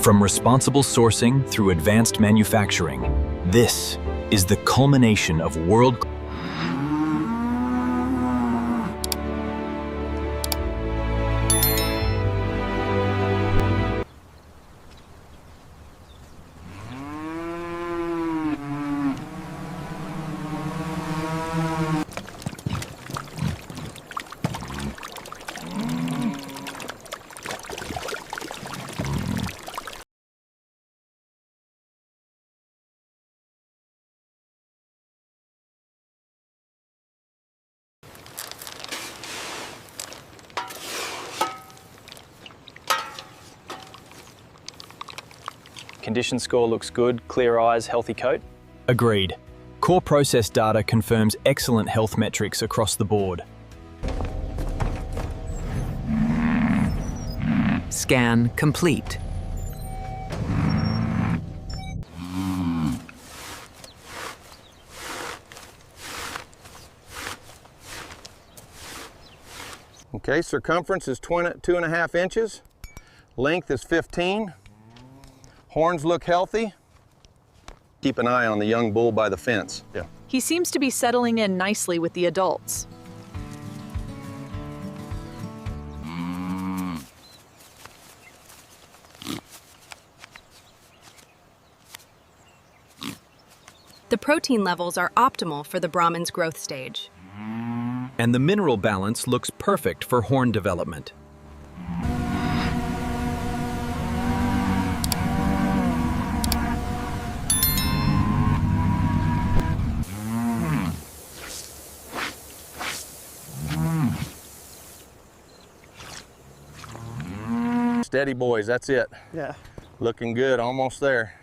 From responsible sourcing through advanced manufacturing, this is the culmination of world. Condition score looks good, clear eyes, healthy coat. Agreed. Core process data confirms excellent health metrics across the board. Scan complete. Okay, circumference is 2.5 inches. Length is 15. Horns look healthy. Keep an eye on the young bull by the fence. Yeah. He seems to be settling in nicely with the adults. The protein levels are optimal for the Brahman's growth stage. And the mineral balance looks perfect for horn development. Steady, boys, that's it. Yeah. Looking good, almost there.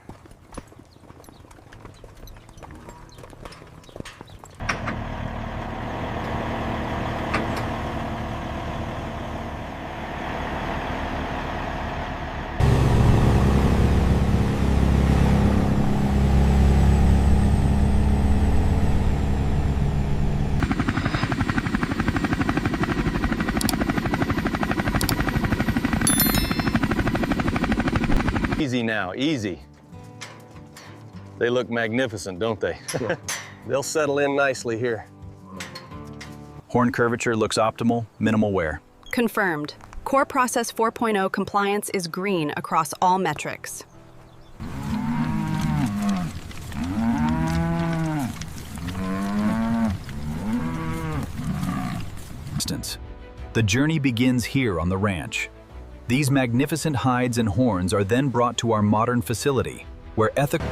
Easy now, easy. They look magnificent, don't they? Yeah. They'll settle in nicely here. Horn curvature looks optimal, minimal wear. Confirmed. Core Process 4.0 compliance is green across all metrics. The journey begins here on the ranch. These magnificent hides and horns are then brought to our modern facility, where ethical.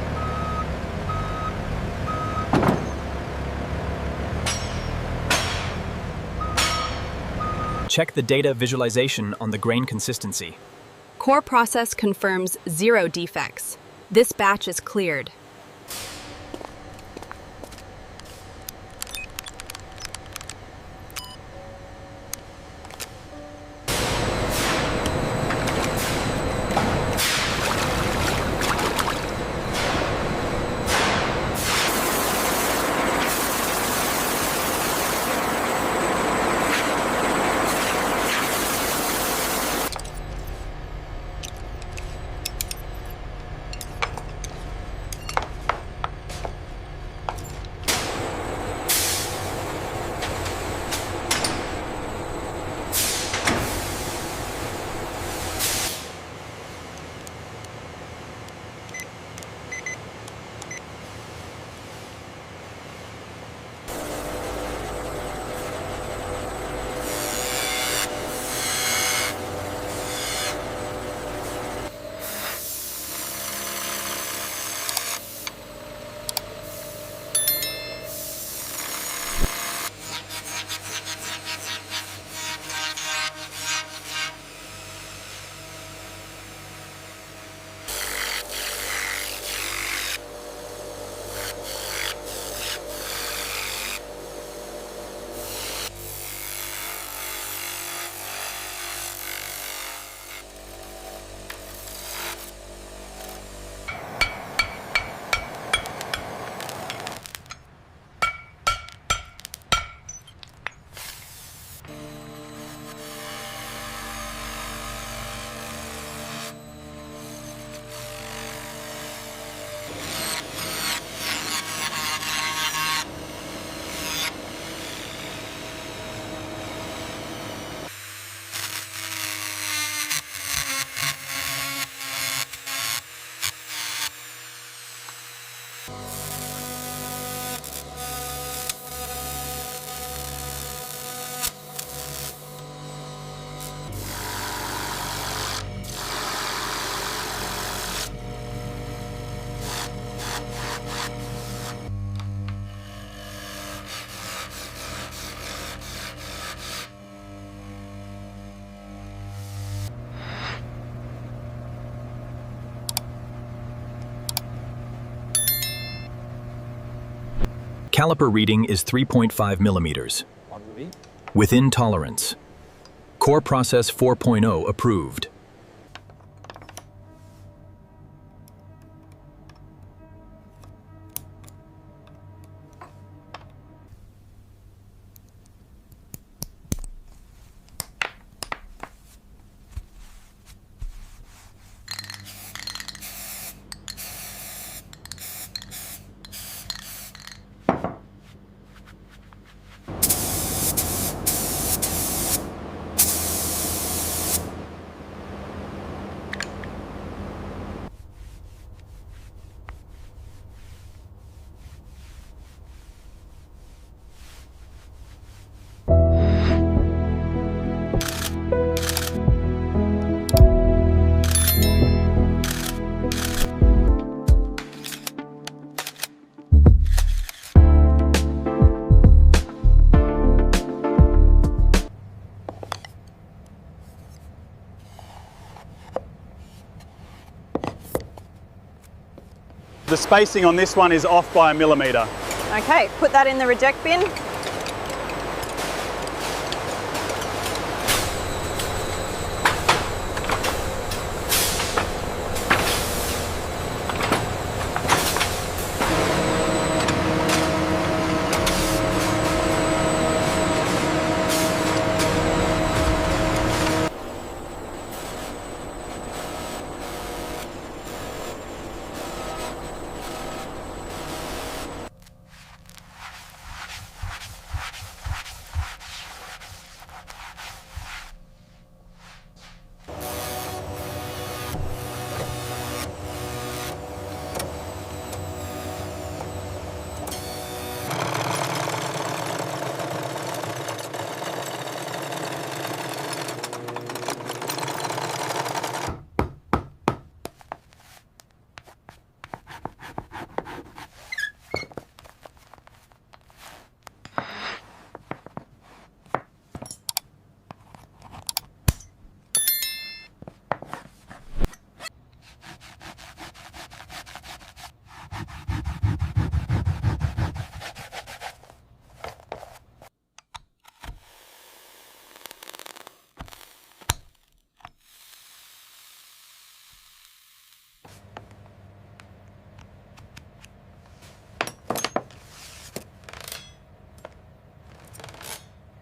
Check the data visualization on the grain consistency. Core Process confirms 0 defects. This batch is cleared. Caliper reading is 3.5 millimeters. Within tolerance. Core Process 4.0 approved. The spacing on this one is off by a millimetre. Okay, put that in the reject bin.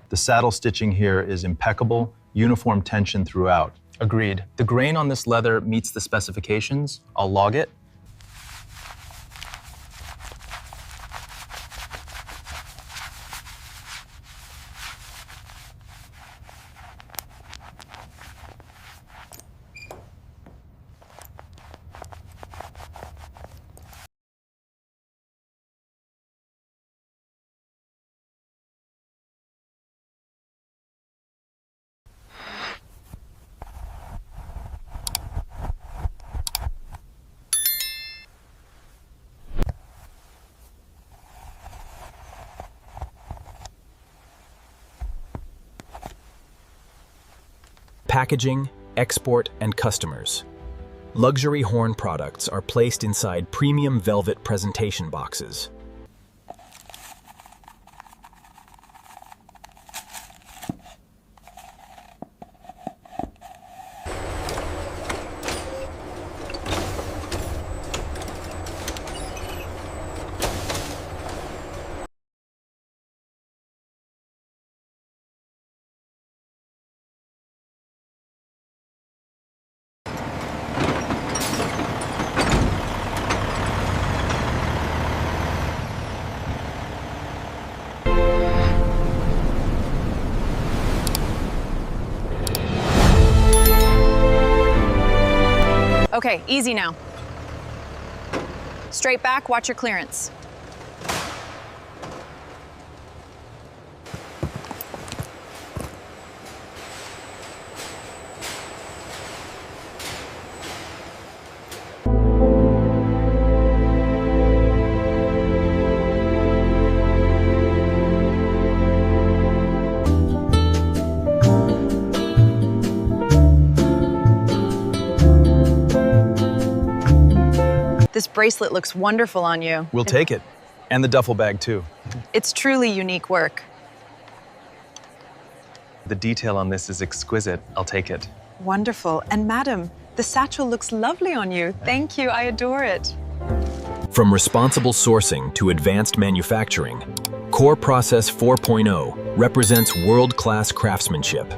The saddle stitching here is impeccable, uniform tension throughout. Agreed. The grain on this leather meets the specifications. I'll log it. Packaging, export, and customers. Luxury horn products are placed inside premium velvet presentation boxes. Okay, easy now. Straight back, watch your clearance. This bracelet looks wonderful on you. We'll take it. And the duffel bag too. It's truly unique work. The detail on this is exquisite. I'll take it. Wonderful. And madam, the satchel looks lovely on you. Thank you, I adore it. From responsible sourcing to advanced manufacturing, Core Process 4.0 represents world-class craftsmanship.